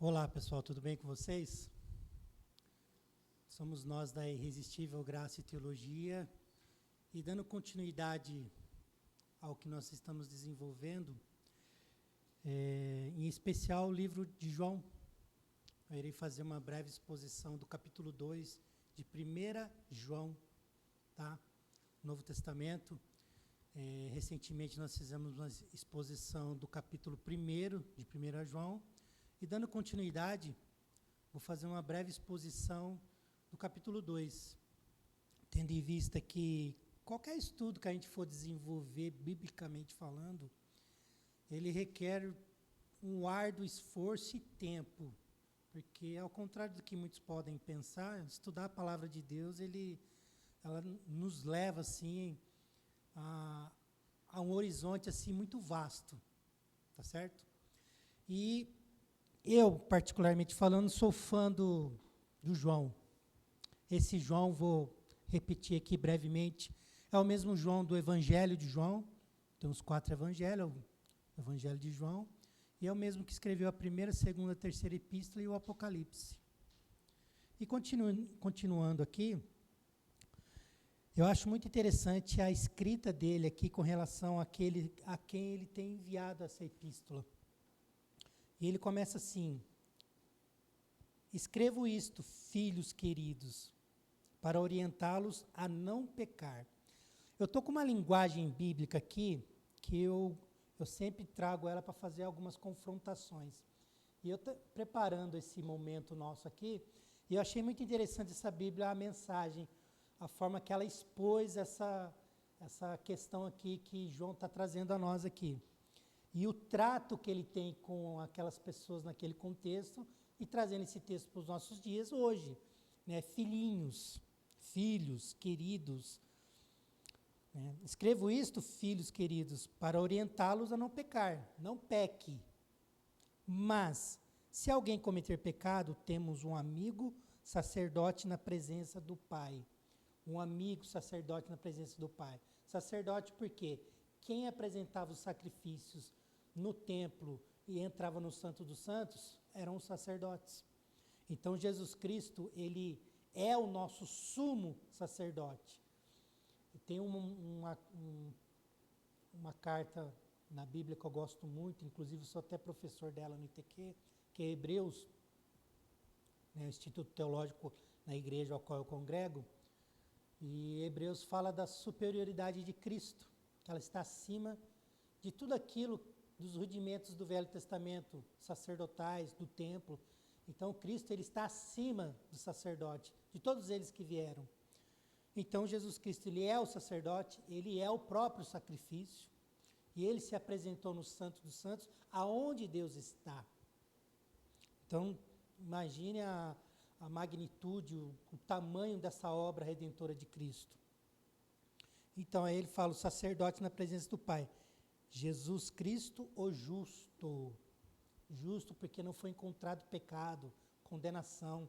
Olá, pessoal, tudo bem com vocês? Somos nós da Irresistível Graça e Teologia e dando continuidade ao que nós estamos desenvolvendo, em especial o livro de João. Eu irei fazer uma breve exposição do capítulo 2 de 1 João, tá? Novo Testamento. Recentemente nós fizemos uma exposição do capítulo 1 de 1 João e dando continuidade, vou fazer uma breve exposição do capítulo 2, tendo em vista que qualquer estudo que a gente for desenvolver, biblicamente falando, ele requer um árduo esforço e tempo, porque, ao contrário do que muitos podem pensar, estudar a palavra de Deus, ela nos leva, assim, a um horizonte, assim, muito vasto, tá certo? E eu, particularmente falando, sou fã do João. Esse João, vou repetir aqui brevemente, é o mesmo João do Evangelho de João. Tem os 4 evangelhos, o Evangelho de João, e é o mesmo que escreveu a primeira, segunda, terceira epístola e o Apocalipse. E continuando aqui, eu acho muito interessante a escrita dele aqui com relação a quem ele tem enviado essa epístola. E ele começa assim: escrevo isto, filhos queridos, para orientá-los a não pecar. Eu estou com uma linguagem bíblica aqui, que eu sempre trago ela para fazer algumas confrontações. E eu preparando esse momento nosso aqui, e eu achei muito interessante essa Bíblia, a mensagem, a forma que ela expôs essa questão aqui que João está trazendo a nós aqui. E o trato que ele tem com aquelas pessoas naquele contexto, e trazendo esse texto para os nossos dias hoje, né? Filhinhos, filhos queridos. Né? Escrevo isto, filhos queridos, para orientá-los a não pecar. Não peque. Mas, se alguém cometer pecado, temos um amigo sacerdote na presença do Pai. Um amigo sacerdote na presença do Pai. Sacerdote por quê? Quem apresentava os sacrifícios no templo e entrava no Santo dos Santos eram os sacerdotes. Então, Jesus Cristo, ele é o nosso sumo sacerdote. E tem uma carta na Bíblia que eu gosto muito, inclusive sou até professor dela no ITQ, que é Hebreus, né, o Instituto Teológico na igreja ao qual eu congrego, e Hebreus fala da superioridade de Cristo, que ela está acima de tudo aquilo, dos rudimentos do Velho Testamento, sacerdotais, do templo. Então, Cristo, ele está acima do sacerdote, de todos eles que vieram. Então, Jesus Cristo, ele é o sacerdote, ele é o próprio sacrifício, e ele se apresentou no Santo dos Santos, aonde Deus está. Então, imagine a magnitude, o tamanho dessa obra redentora de Cristo. Então, aí ele fala, o sacerdote na presença do Pai. Jesus Cristo, o justo. Justo porque não foi encontrado pecado, condenação.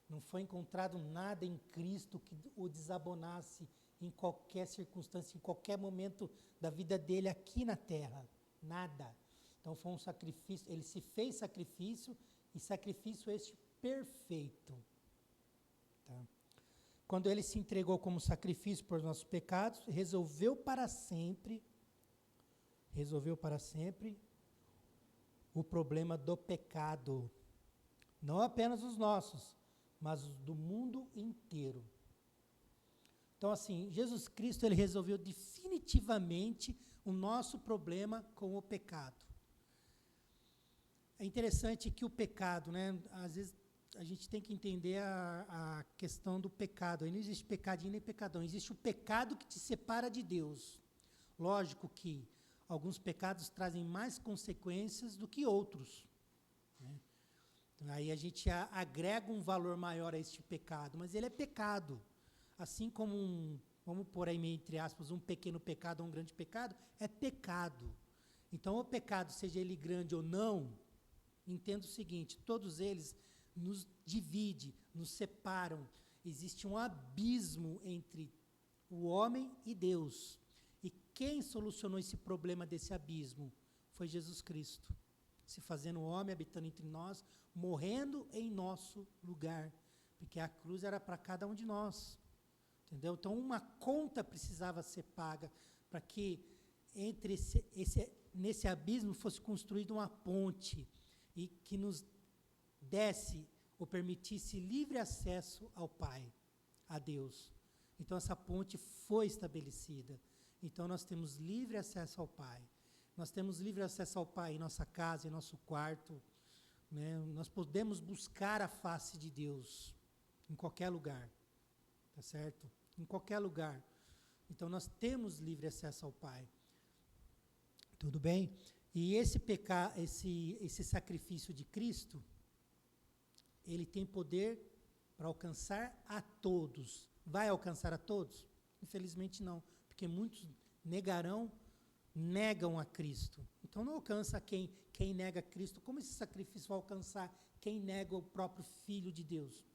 Não foi encontrado nada em Cristo que o desabonasse em qualquer circunstância, em qualquer momento da vida dele aqui na terra. Nada. Então foi um sacrifício, ele se fez sacrifício, e sacrifício este perfeito. Tá? Quando ele se entregou como sacrifício por nossos pecados, resolveu para sempre o problema do pecado. Não apenas os nossos, mas os do mundo inteiro. Então, assim, Jesus Cristo, ele resolveu definitivamente o nosso problema com o pecado. É interessante que o pecado, né, às vezes a gente tem que entender a questão do pecado. Aí não existe pecadinho nem pecadão, existe o pecado que te separa de Deus. Lógico que alguns pecados trazem mais consequências do que outros. Né? Então, aí a gente agrega um valor maior a este pecado, mas ele é pecado. Assim como vamos pôr aí, entre aspas, um pequeno pecado ou um grande pecado, é pecado. Então, o pecado, seja ele grande ou não, entenda o seguinte, todos eles nos dividem, nos separam. Existe um abismo entre o homem e Deus. E quem solucionou esse problema desse abismo? Foi Jesus Cristo. se fazendo homem, habitando entre nós, morrendo em nosso lugar. Porque a cruz era para cada um de nós. Entendeu? Então, uma conta precisava ser paga para que nesse abismo fosse construída uma ponte e que nos desse ou permitisse livre acesso ao Pai, a Deus. Então, essa ponte foi estabelecida. Então, nós temos livre acesso ao Pai. Nós temos livre acesso ao Pai em nossa casa, em nosso quarto. Né? Nós podemos buscar a face de Deus em qualquer lugar. Tá certo? Em qualquer lugar. Então, nós temos livre acesso ao Pai. Tudo bem? E esse sacrifício de Cristo, ele tem poder para alcançar a todos. Vai alcançar a todos? Infelizmente não, porque muitos negam a Cristo. Então não alcança quem nega Cristo. Como esse sacrifício vai alcançar quem nega o próprio Filho de Deus?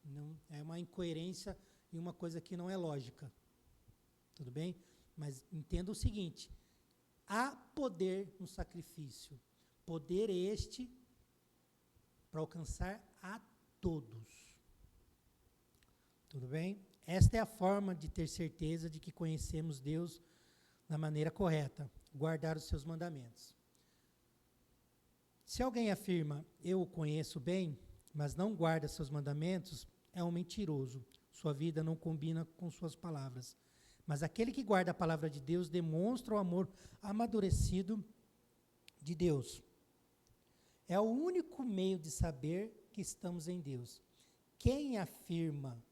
Não, é uma incoerência e uma coisa que não é lógica. Tudo bem? Mas entenda o seguinte, há poder no sacrifício. Poder este para alcançar a todos. Tudo bem? Esta é a forma de ter certeza de que conhecemos Deus da maneira correta, guardar os seus mandamentos. Se alguém afirma, eu o conheço bem, mas não guarda seus mandamentos, é um mentiroso. Sua vida não combina com suas palavras. Mas aquele que guarda a palavra de Deus demonstra o amor amadurecido de Deus. É o único meio de saber que estamos em Deus. Quem afirma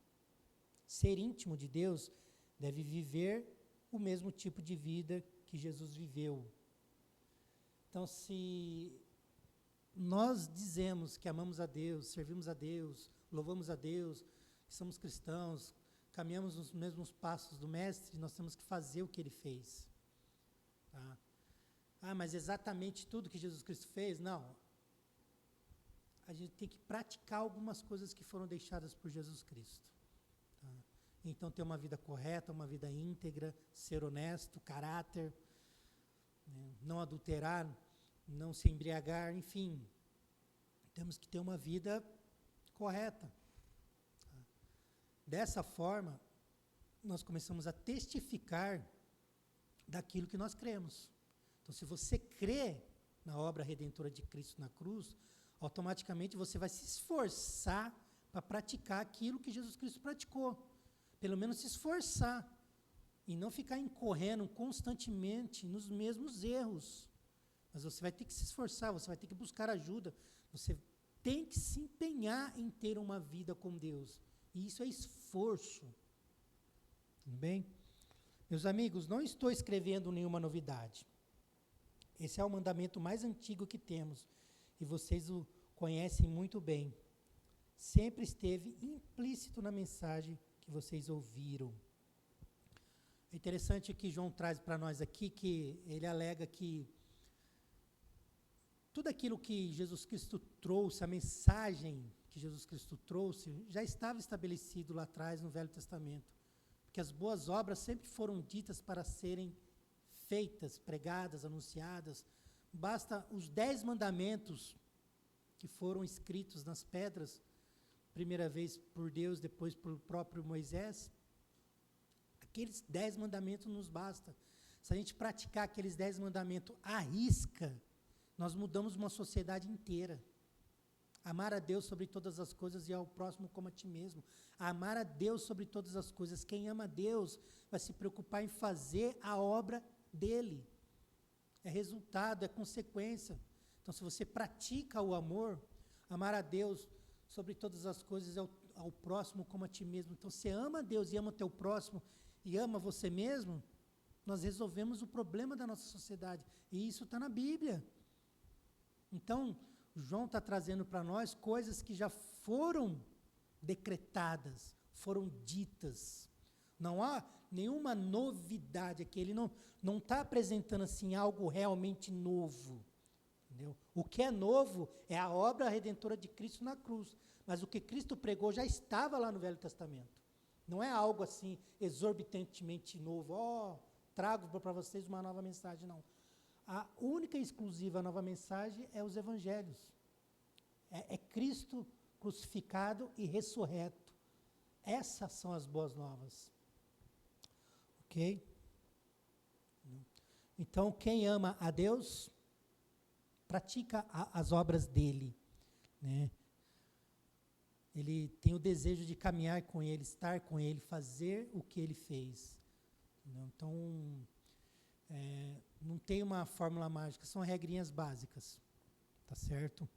ser íntimo de Deus deve viver o mesmo tipo de vida que Jesus viveu. Então, se nós dizemos que amamos a Deus, servimos a Deus, louvamos a Deus, somos cristãos, caminhamos nos mesmos passos do Mestre, nós temos que fazer o que Ele fez. Tá? Mas exatamente tudo que Jesus Cristo fez? Não. A gente tem que praticar algumas coisas que foram deixadas por Jesus Cristo. Tá? Então, ter uma vida correta, uma vida íntegra, ser honesto, caráter, né? Não adulterar, não se embriagar, enfim. Temos que ter uma vida correta. Tá? Dessa forma, nós começamos a testificar daquilo que nós cremos. Então, se você crê na obra redentora de Cristo na cruz, automaticamente você vai se esforçar para praticar aquilo que Jesus Cristo praticou. Pelo menos se esforçar. E não ficar incorrendo constantemente nos mesmos erros. Mas você vai ter que se esforçar, você vai ter que buscar ajuda. Você tem que se empenhar em ter uma vida com Deus. E isso é esforço. Tudo bem? Meus amigos, não estou escrevendo nenhuma novidade. Esse é o mandamento mais antigo que temos. E vocês o conhecem muito bem. Sempre esteve implícito na mensagem que vocês ouviram. É interessante que João traz para nós aqui que ele alega que tudo aquilo que Jesus Cristo trouxe, a mensagem que Jesus Cristo trouxe, já estava estabelecido lá atrás no Velho Testamento. Porque as boas obras sempre foram ditas para serem feitas, pregadas, anunciadas. Basta os 10 mandamentos que foram escritos nas pedras, primeira vez por Deus, depois por próprio Moisés. Aqueles 10 mandamentos nos basta. Se a gente praticar aqueles 10 mandamentos à risca, nós mudamos uma sociedade inteira. Amar a Deus sobre todas as coisas e ao próximo como a ti mesmo. Amar a Deus sobre todas as coisas. Quem ama a Deus vai se preocupar em fazer a obra dele. É resultado, é consequência. Então, se você pratica o amor, amar a Deus sobre todas as coisas e ao próximo como a ti mesmo. Então, você ama a Deus e ama o teu próximo e ama você mesmo, nós resolvemos o problema da nossa sociedade. E isso está na Bíblia. Então, João está trazendo para nós coisas que já foram decretadas, foram ditas. Não há nenhuma novidade aqui. Ele não está apresentando assim algo realmente novo. Entendeu? O que é novo é a obra redentora de Cristo na cruz. Mas o que Cristo pregou já estava lá no Velho Testamento. Não é algo assim exorbitantemente novo. Trago para vocês uma nova mensagem, não. A única e exclusiva nova mensagem é os evangelhos. É Cristo crucificado e ressurreto. Essas são as boas novas. Ok? Então, quem ama a Deus, pratica as obras dele, né? Ele tem o desejo de caminhar com ele, estar com ele, fazer o que ele fez. Então, não tem uma fórmula mágica, são regrinhas básicas, tá certo?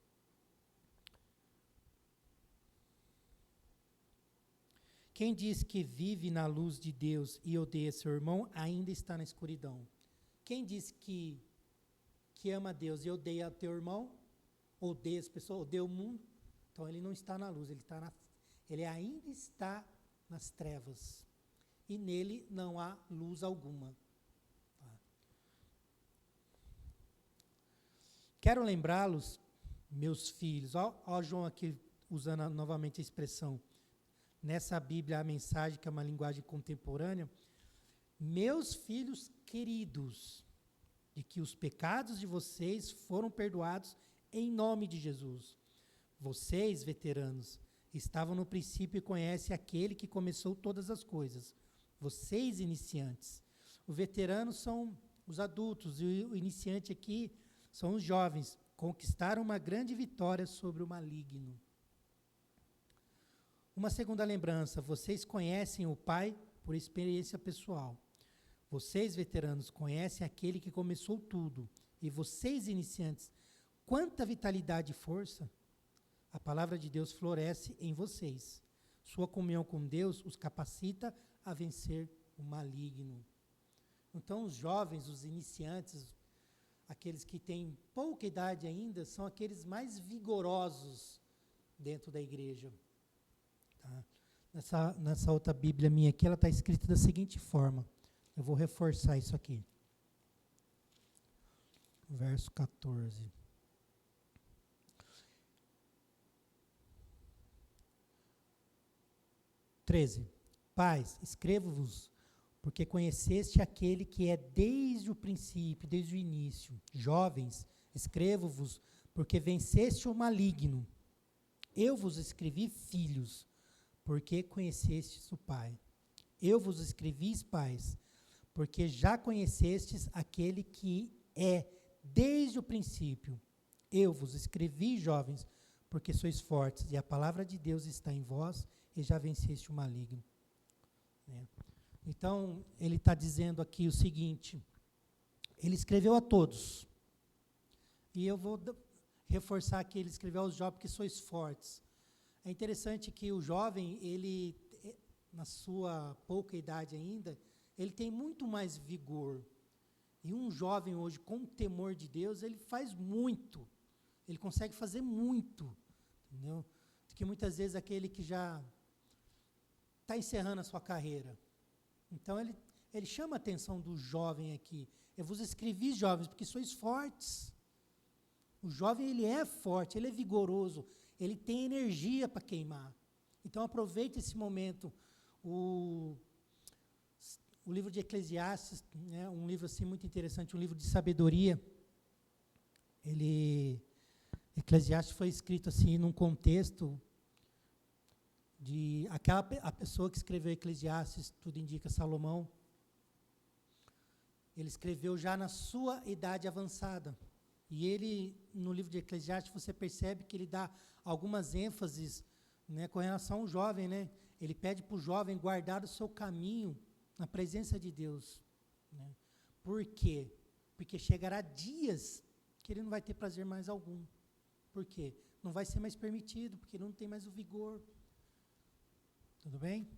Quem diz que vive na luz de Deus e odeia seu irmão, ainda está na escuridão. Quem diz que ama a Deus e odeia teu irmão, odeia as pessoas, odeia o mundo, então ele não está na luz, ele ainda está nas trevas. E nele não há luz alguma. Tá? Quero lembrá-los, meus filhos, ó João aqui usando novamente a expressão, nessa Bíblia a mensagem, que é uma linguagem contemporânea, meus filhos queridos, de que os pecados de vocês foram perdoados em nome de Jesus. Vocês, veteranos, estavam no princípio e conhecem aquele que começou todas as coisas. Vocês, iniciantes. Os veteranos são os adultos e o iniciante aqui são os jovens. Conquistaram uma grande vitória sobre o maligno. Uma segunda lembrança, vocês conhecem o Pai por experiência pessoal. Vocês, veteranos, conhecem aquele que começou tudo. E vocês, iniciantes, quanta vitalidade e força! A palavra de Deus floresce em vocês. Sua comunhão com Deus os capacita a vencer o maligno. Então, os jovens, os iniciantes, aqueles que têm pouca idade ainda, são aqueles mais vigorosos dentro da igreja. Tá? Nessa outra Bíblia minha aqui, ela está escrita da seguinte forma. Eu vou reforçar isso aqui. Verso 14. Pais, escrevo-vos, porque conheceste aquele que é desde o princípio, desde o início. Jovens, escrevo-vos, porque venceste o maligno. Eu vos escrevi, filhos, porque conhecestes o Pai. Eu vos escrevi, pais, porque já conhecestes aquele que é desde o princípio. Eu vos escrevi, jovens, porque sois fortes, e a palavra de Deus está em vós, e já venceste o maligno. Então, ele está dizendo aqui o seguinte, ele escreveu a todos, e eu vou reforçar que ele escreveu aos jovens, porque sois fortes. É interessante que o jovem, ele, na sua pouca idade ainda, ele tem muito mais vigor. E um jovem hoje, com temor de Deus, ele faz muito. Ele consegue fazer muito. Entendeu? Que muitas vezes aquele que já está encerrando a sua carreira. Então, ele chama a atenção do jovem aqui. Eu vos escrevi, jovens, porque sois fortes. O jovem, ele é forte, ele é vigoroso, ele tem energia para queimar. Então, aproveite esse momento. O livro de Eclesiastes, né, um livro assim muito interessante, um livro de sabedoria. Eclesiastes foi escrito assim num contexto de a pessoa que escreveu Eclesiastes, tudo indica Salomão. Ele escreveu já na sua idade avançada. E ele, no livro de Eclesiastes, você percebe que ele dá algumas ênfases, né, com relação ao jovem, né? Ele pede para o jovem guardar o seu caminho na presença de Deus. Né? Por quê? Porque chegará dias que ele não vai ter prazer mais algum. Por quê? Não vai ser mais permitido, porque ele não tem mais o vigor. Tudo bem?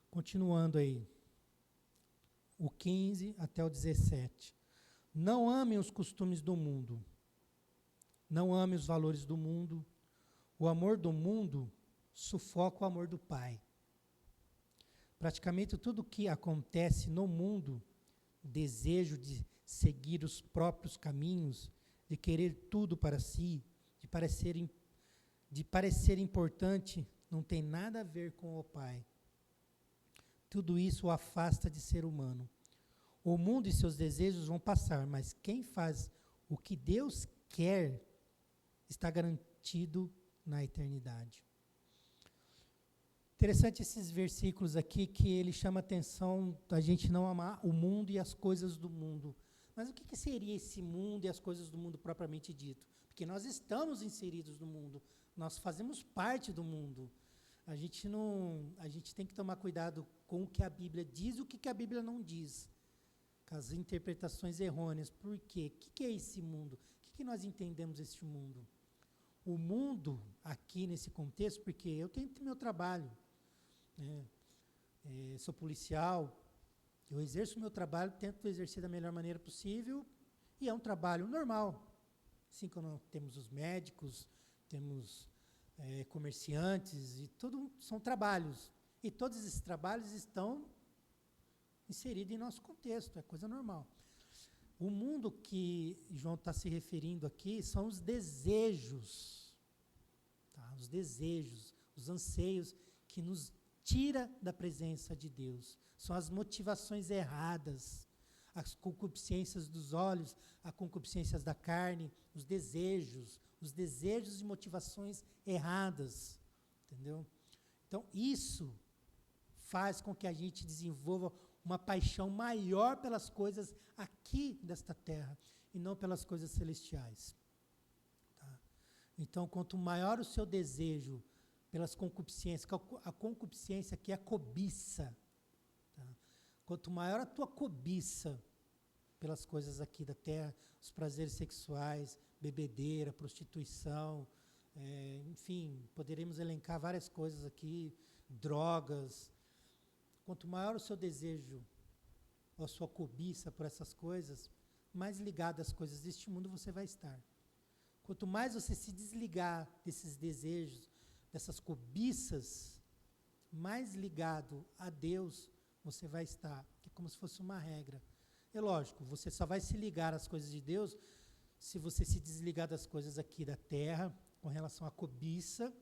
Continuando aí. O 15 até o 17. Não amem os costumes do mundo. Não amem os valores do mundo. O amor do mundo sufoca o amor do Pai. Praticamente tudo o que acontece no mundo, o desejo de seguir os próprios caminhos, de querer tudo para si, de parecer importante, não tem nada a ver com o Pai. Tudo isso o afasta de ser humano. O mundo e seus desejos vão passar, mas quem faz o que Deus quer está garantido na eternidade. Interessante esses versículos aqui, que ele chama a atenção da gente não amar o mundo e as coisas do mundo. Mas o que seria esse mundo e as coisas do mundo propriamente dito? Porque nós estamos inseridos no mundo, nós fazemos parte do mundo. A gente tem que tomar cuidado com o que a Bíblia diz e o que a Bíblia não diz. Com as interpretações errôneas. Por quê? O que é esse mundo? O que nós entendemos esse mundo? O mundo, aqui nesse contexto, porque eu tenho meu trabalho, né? Sou policial, eu exerço o meu trabalho, tento exercer da melhor maneira possível, e é um trabalho normal. Assim como temos os médicos, temos comerciantes, e tudo são trabalhos. E todos esses trabalhos estão inseridos em nosso contexto, é coisa normal. O mundo que João está se referindo aqui são os desejos, tá? Os desejos, os anseios que nos tira da presença de Deus. São as motivações erradas, as concupiscências dos olhos, as concupiscências da carne, os desejos e motivações erradas, entendeu? Então, isso faz com que a gente desenvolva uma paixão maior pelas coisas aqui desta terra e não pelas coisas celestiais. Tá? Então, quanto maior o seu desejo pelas concupiscências, a concupiscência aqui é a cobiça. Tá? Quanto maior a tua cobiça pelas coisas aqui da terra, os prazeres sexuais, bebedeira, prostituição, enfim, poderemos elencar várias coisas aqui, drogas. Quanto maior o seu desejo, ou a sua cobiça por essas coisas, mais ligado às coisas deste mundo você vai estar. Quanto mais você se desligar desses desejos, dessas cobiças, mais ligado a Deus você vai estar. É como se fosse uma regra. É lógico, você só vai se ligar às coisas de Deus se você se desligar das coisas aqui da terra, com relação à cobiça,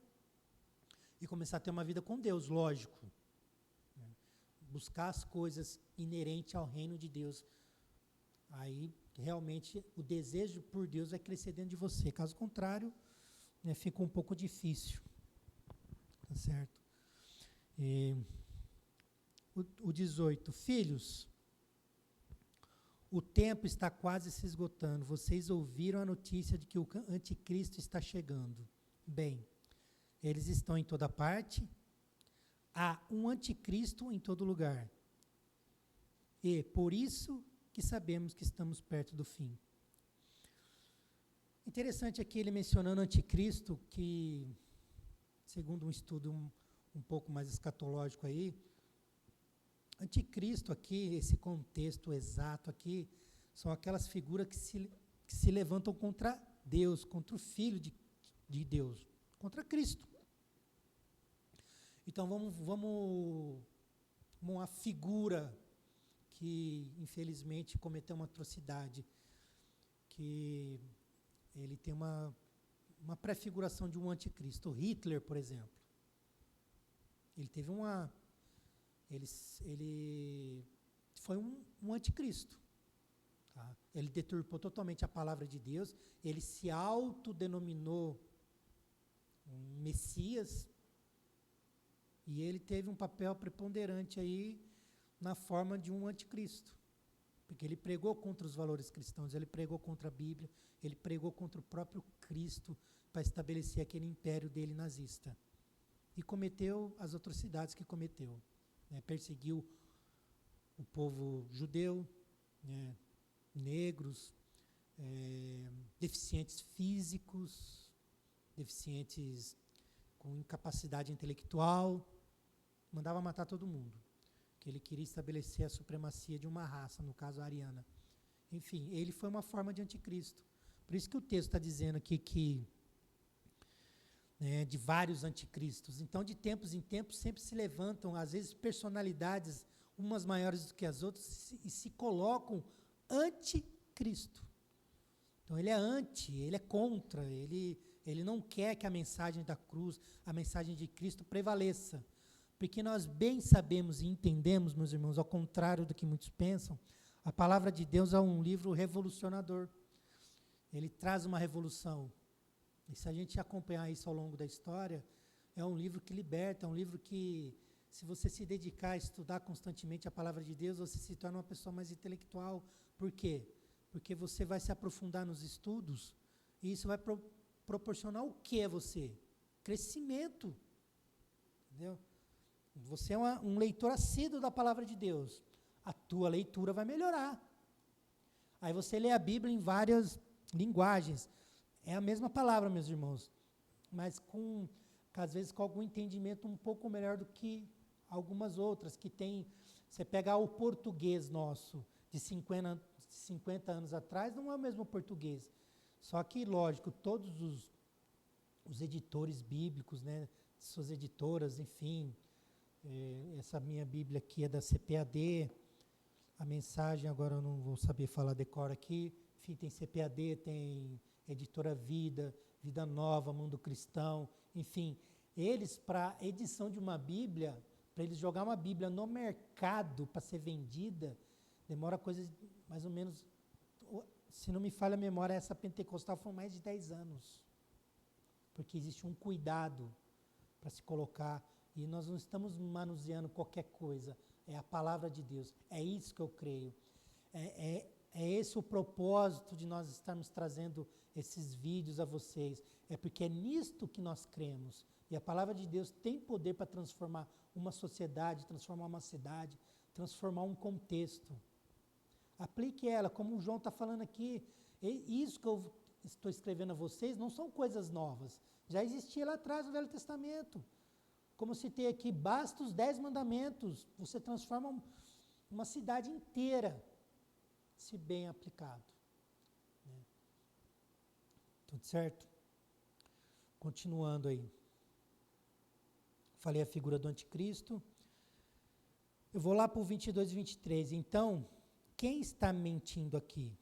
e começar a ter uma vida com Deus, lógico. Buscar as coisas inerentes ao reino de Deus. Aí, realmente, o desejo por Deus vai crescer dentro de você. Caso contrário, fica um pouco difícil. Tá certo? O 18. Filhos, o tempo está quase se esgotando. Vocês ouviram a notícia de que o anticristo está chegando. Bem, eles estão em toda parte. Há um anticristo em todo lugar. E por isso que sabemos que estamos perto do fim. Interessante aqui ele mencionando o anticristo, que, segundo um estudo um pouco mais escatológico aí, anticristo aqui, esse contexto exato aqui, são aquelas figuras que se levantam contra Deus, contra o Filho de Deus, contra Cristo. Então, vamos uma figura que, infelizmente, cometeu uma atrocidade, que ele tem uma prefiguração de um anticristo. Hitler, por exemplo, ele teve ele foi um anticristo. Tá? Ele deturpou totalmente a palavra de Deus, ele se autodenominou um Messias, e ele teve um papel preponderante aí na forma de um anticristo. Porque ele pregou contra os valores cristãos, ele pregou contra a Bíblia, ele pregou contra o próprio Cristo para estabelecer aquele império dele nazista. E cometeu as atrocidades que cometeu. Perseguiu o povo judeu, negros, deficientes físicos, deficientes com incapacidade intelectual, mandava matar todo mundo, que ele queria estabelecer a supremacia de uma raça, no caso a ariana. Enfim, ele foi uma forma de anticristo. Por isso que o texto está dizendo aqui que de vários anticristos. Então, de tempos em tempos, sempre se levantam, às vezes, personalidades, umas maiores do que as outras, e se colocam anticristo. Então, ele é anti, ele é contra, ele não quer que a mensagem da cruz, a mensagem de Cristo prevaleça. Porque nós bem sabemos e entendemos, meus irmãos, ao contrário do que muitos pensam, A palavra de Deus é um livro revolucionador. Ele traz uma revolução. E se a gente acompanhar isso ao longo da história, é um livro que liberta, é um livro que, se você se dedicar a estudar constantemente a palavra de Deus, você se torna uma pessoa mais intelectual. Por quê? Porque você vai se aprofundar nos estudos e isso vai proporcionar o que a você? Crescimento. Entendeu? Você é um leitor assíduo da palavra de Deus. A tua leitura vai melhorar. Aí você lê a Bíblia em várias linguagens. É a mesma palavra, meus irmãos, mas às vezes com algum entendimento um pouco melhor do que algumas outras, que tem... Você pegar o português nosso de 50 anos atrás, não é o mesmo português. Só que, lógico, todos os editores bíblicos, né, suas editoras, enfim, essa minha Bíblia aqui é da CPAD, a mensagem, agora eu não vou saber falar decora aqui, enfim, tem CPAD, tem Editora Vida, Vida Nova, Mundo Cristão, enfim, eles, para edição de uma Bíblia, para eles jogar uma Bíblia no mercado para ser vendida, demora coisa de, mais ou menos, se não me falha a memória, essa pentecostal foi mais de 10 anos, porque existe um cuidado para se colocar, e nós não estamos manuseando qualquer coisa, é a palavra de Deus, é isso que eu creio, é esse o propósito de nós estarmos trazendo esses vídeos a vocês, é porque é nisto que nós cremos, e a palavra de Deus tem poder para transformar uma sociedade, transformar uma cidade, transformar um contexto. Aplique ela, como o João está falando aqui, isso que eu estou escrevendo a vocês não são coisas novas, já existia lá atrás no Velho Testamento. Como citei aqui, basta os 10 mandamentos, você transforma uma cidade inteira, se bem aplicado. Né? Tudo certo? Continuando aí. Falei a figura do anticristo. Eu vou lá para o 22 e 23. Então, quem está mentindo aqui?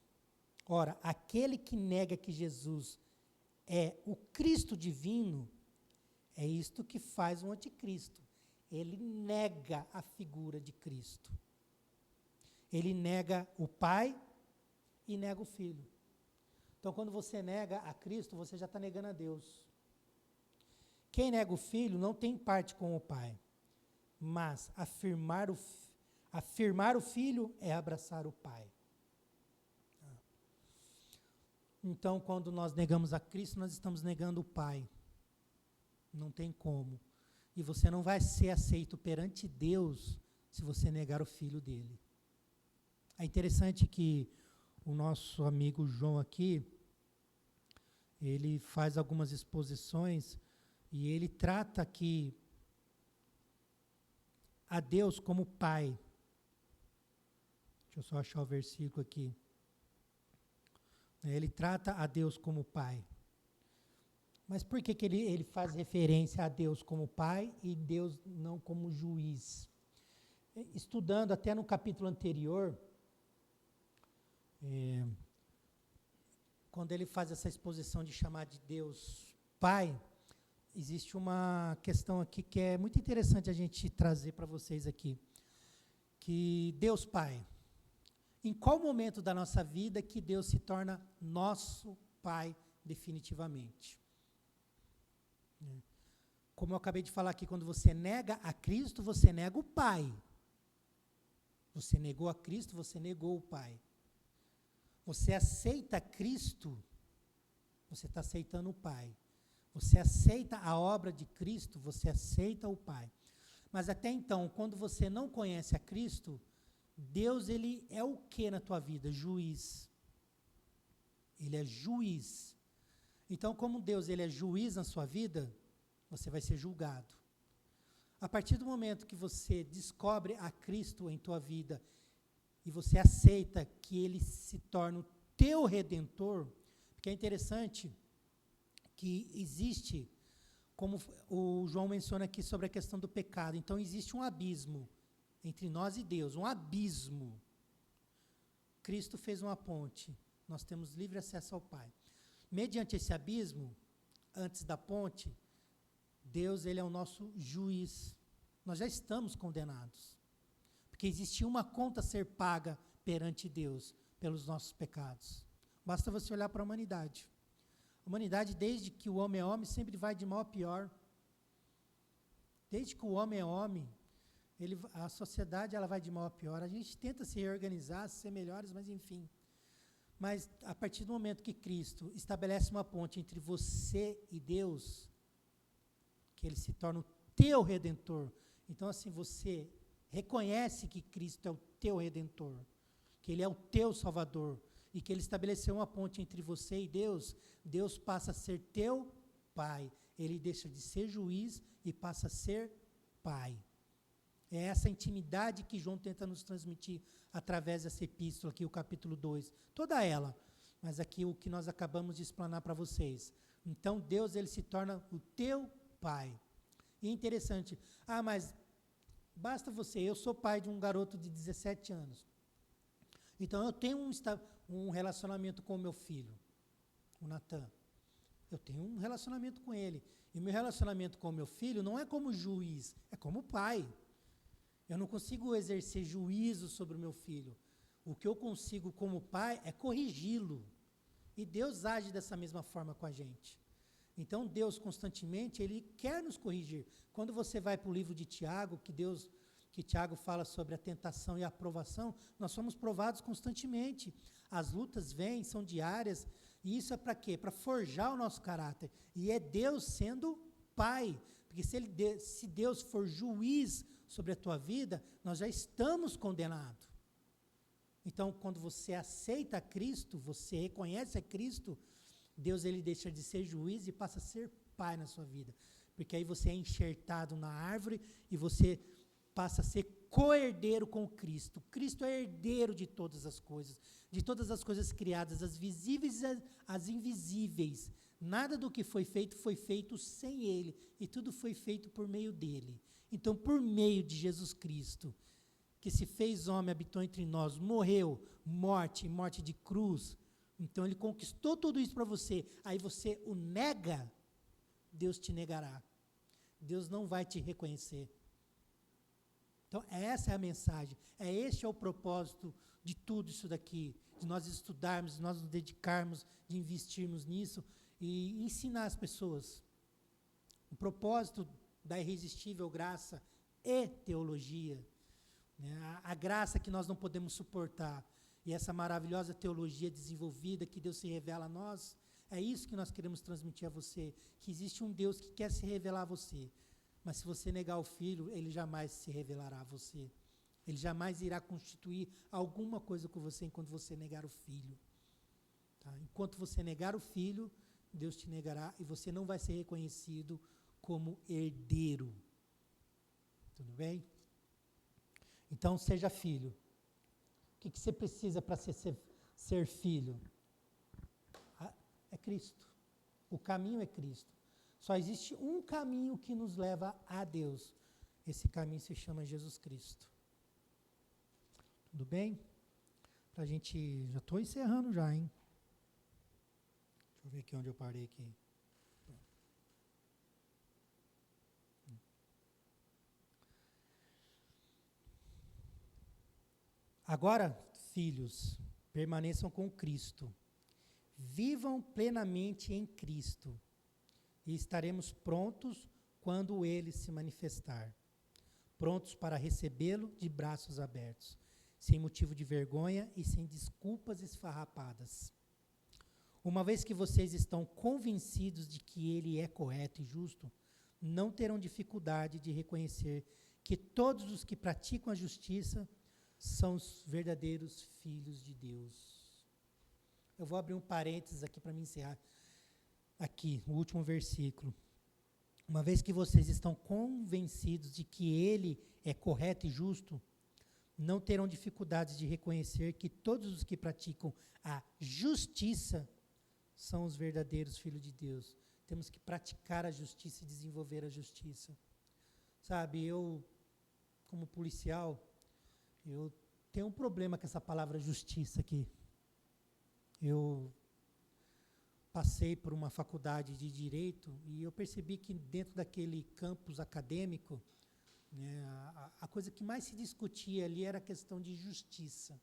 Ora, aquele que nega que Jesus é o Cristo divino, é isto que faz um anticristo. Ele nega a figura de Cristo. Ele nega o Pai e nega o Filho. Então, quando você nega a Cristo, você já está negando a Deus. Quem nega o Filho não tem parte com o Pai. Mas afirmar o Filho é abraçar o Pai. Então, quando nós negamos a Cristo, nós estamos negando o Pai. Não tem como. E você não vai ser aceito perante Deus se você negar o Filho dele. É interessante que o nosso amigo João aqui, ele faz algumas exposições e ele trata aqui a Deus como Pai. Deixa eu só achar o versículo aqui. Ele trata a Deus como Pai. Mas por que ele faz referência a Deus como Pai e Deus não como juiz? Estudando até no capítulo anterior, quando ele faz essa exposição de chamar de Deus Pai, existe uma questão aqui que é muito interessante a gente trazer para vocês aqui. Que Deus Pai, em qual momento da nossa vida que Deus se torna nosso Pai definitivamente? Como eu acabei de falar aqui, quando você nega a Cristo, você nega o Pai. Você negou a Cristo, você negou o Pai. Você aceita Cristo, você está aceitando o Pai. Você aceita a obra de Cristo, você aceita o Pai. Mas até então, quando você não conhece a Cristo, Deus, ele é o que na tua vida? Juiz. Ele é juiz. Então, como Deus, ele é juiz na sua vida, você vai ser julgado. A partir do momento que você descobre a Cristo em tua vida e você aceita que ele se torna o teu redentor, porque é interessante que existe, como o João menciona aqui sobre a questão do pecado, então existe um abismo entre nós e Deus, um abismo. Cristo fez uma ponte, nós temos livre acesso ao Pai. Mediante esse abismo, antes da ponte, Deus, ele é o nosso juiz. Nós já estamos condenados. Porque existia uma conta a ser paga perante Deus pelos nossos pecados. Basta você olhar para a humanidade. A humanidade, desde que o homem é homem, sempre vai de mal a pior. Desde que o homem é homem, a sociedade ela vai de mal a pior. A gente tenta se reorganizar, ser melhores, mas enfim. Mas a partir do momento que Cristo estabelece uma ponte entre você e Deus, que ele se torna o teu redentor. Então, assim, você reconhece que Cristo é o teu redentor, que ele é o teu salvador, e que ele estabeleceu uma ponte entre você e Deus, Deus passa a ser teu pai. Ele deixa de ser juiz e passa a ser pai. É essa intimidade que João tenta nos transmitir através dessa epístola aqui, o capítulo 2. Toda ela, mas aqui o que nós acabamos de explanar para vocês. Então, Deus ele se torna o teu pai. E é interessante, mas basta você, eu sou pai de um garoto de 17 anos. Então, eu tenho um relacionamento com o meu filho, o Natan. Eu tenho um relacionamento com ele. E o meu relacionamento com o meu filho não é como juiz, é como pai. Eu não consigo exercer juízo sobre o meu filho. O que eu consigo como pai é corrigi-lo. E Deus age dessa mesma forma com a gente. Então, Deus constantemente, ele quer nos corrigir. Quando você vai para o livro de Tiago, que Tiago fala sobre a tentação e a aprovação, nós somos provados constantemente. As lutas vêm, são diárias, e isso é para quê? Para forjar o nosso caráter. E é Deus sendo pai, porque se Deus for juiz sobre a tua vida, nós já estamos condenados. Então, quando você aceita Cristo, você reconhece a Cristo, Deus ele deixa de ser juiz e passa a ser pai na sua vida. Porque aí você é enxertado na árvore e você passa a ser co-herdeiro com Cristo. Cristo é herdeiro de todas as coisas criadas, as visíveis e as invisíveis. Nada do que foi feito sem Ele, e tudo foi feito por meio dEle. Então, por meio de Jesus Cristo, que se fez homem, habitou entre nós, morreu, morte de cruz, então Ele conquistou tudo isso para você, aí você o nega, Deus te negará. Deus não vai te reconhecer. Então, essa é a mensagem, este é o propósito de tudo isso daqui, de nós estudarmos, de nós nos dedicarmos, de investirmos nisso e ensinar as pessoas. O propósito da irresistível graça e teologia, né? A graça que nós não podemos suportar, e essa maravilhosa teologia desenvolvida que Deus se revela a nós, é isso que nós queremos transmitir a você, que existe um Deus que quer se revelar a você, mas se você negar o Filho, Ele jamais se revelará a você. Ele jamais irá constituir alguma coisa com você enquanto você negar o Filho. Tá? Enquanto você negar o Filho, Deus te negará e você não vai ser reconhecido como herdeiro. Tudo bem? Então, seja filho. O que você precisa para ser filho? É Cristo. O caminho é Cristo. Só existe um caminho que nos leva a Deus. Esse caminho se chama Jesus Cristo. Tudo bem? Pra gente, já estou encerrando já, hein? Deixa eu ver aqui onde eu parei aqui. Agora, filhos, permaneçam com Cristo. Vivam plenamente em Cristo. E estaremos prontos quando Ele se manifestar. Prontos para recebê-lo de braços abertos, sem motivo de vergonha e sem desculpas esfarrapadas. Uma vez que vocês estão convencidos de que Ele é correto e justo, não terão dificuldade de reconhecer que todos os que praticam a justiça são os verdadeiros filhos de Deus. Eu vou abrir um parênteses aqui para me encerrar. Aqui, o último versículo. Uma vez que vocês estão convencidos de que Ele é correto e justo, não terão dificuldades de reconhecer que todos os que praticam a justiça são os verdadeiros filhos de Deus. Temos que praticar a justiça e desenvolver a justiça. Sabe, eu, como policial, eu tenho um problema com essa palavra justiça aqui. Eu passei por uma faculdade de Direito e eu percebi que dentro daquele campus acadêmico, né, a coisa que mais se discutia ali era a questão de justiça.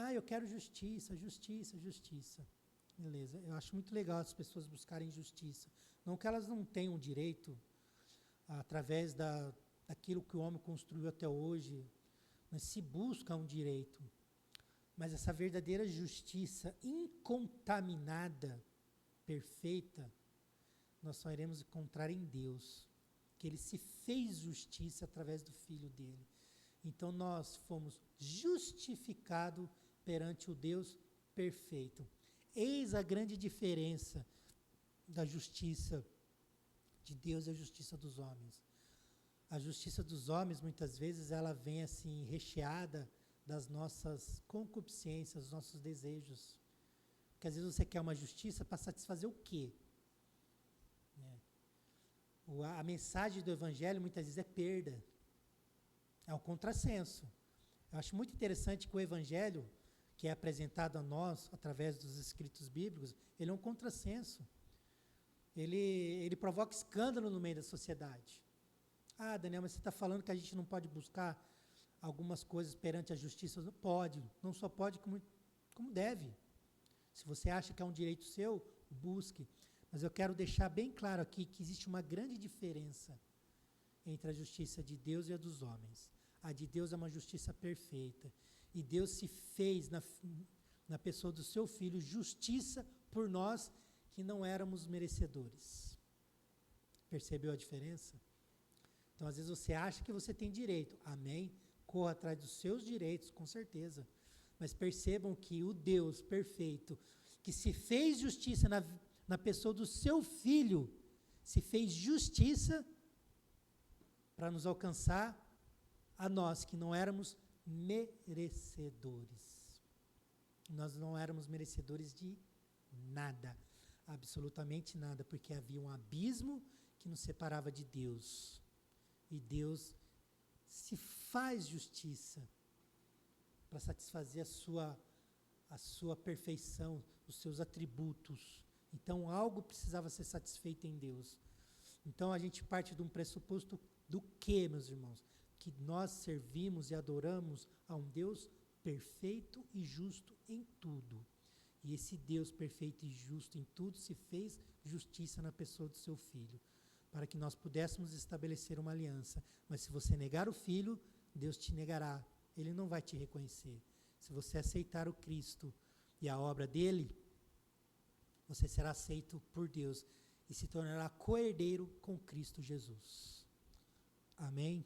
Ah, eu quero justiça, justiça, justiça. Beleza, eu acho muito legal as pessoas buscarem justiça. Não que elas não tenham direito, através daquilo que o homem construiu até hoje, mas se busca um direito. Mas essa verdadeira justiça incontaminada, perfeita, nós só iremos encontrar em Deus, que Ele se fez justiça através do Filho dEle. Então nós fomos justificados perante o Deus perfeito. Eis a grande diferença da justiça de Deus e a justiça dos homens. A justiça dos homens, muitas vezes, ela vem assim, recheada das nossas concupiscências, dos nossos desejos. Porque às vezes você quer uma justiça para satisfazer o quê? A mensagem do Evangelho, muitas vezes, é perda. É um contrassenso. Eu acho muito interessante que o Evangelho, que é apresentado a nós, através dos escritos bíblicos, ele é um contrassenso. Ele provoca escândalo no meio da sociedade. Ah, Daniel, mas você está falando que a gente não pode buscar algumas coisas perante a justiça? Não pode, não só pode como deve. Se você acha que é um direito seu, busque. Mas eu quero deixar bem claro aqui que existe uma grande diferença entre a justiça de Deus e a dos homens. A de Deus é uma justiça perfeita. E Deus se fez na pessoa do seu Filho justiça por nós que não éramos merecedores. Percebeu a diferença? Então, às vezes você acha que você tem direito. Amém? Corra atrás dos seus direitos, com certeza. Mas percebam que o Deus perfeito, que se fez justiça na pessoa do seu Filho, se fez justiça para nos alcançar a nós, que não éramos merecedores. Nós não éramos merecedores de nada, absolutamente nada, porque havia um abismo que nos separava de Deus. E Deus se faz justiça para satisfazer a sua perfeição, os seus atributos. Então, algo precisava ser satisfeito em Deus. Então, a gente parte de um pressuposto do quê, meus irmãos? Que nós servimos e adoramos a um Deus perfeito e justo em tudo. E esse Deus perfeito e justo em tudo se fez justiça na pessoa do seu Filho, para que nós pudéssemos estabelecer uma aliança. Mas se você negar o Filho, Deus te negará. Ele não vai te reconhecer. Se você aceitar o Cristo e a obra dele, você será aceito por Deus e se tornará co-herdeiro com Cristo Jesus. Amém?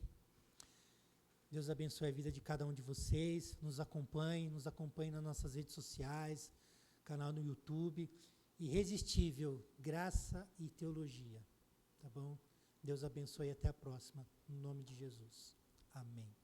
Deus abençoe a vida de cada um de vocês. Nos acompanhe nas nossas redes sociais, canal no YouTube. Irresistível, Graça e Teologia. Tá bom? Deus abençoe e até a próxima. Em nome de Jesus. Amém.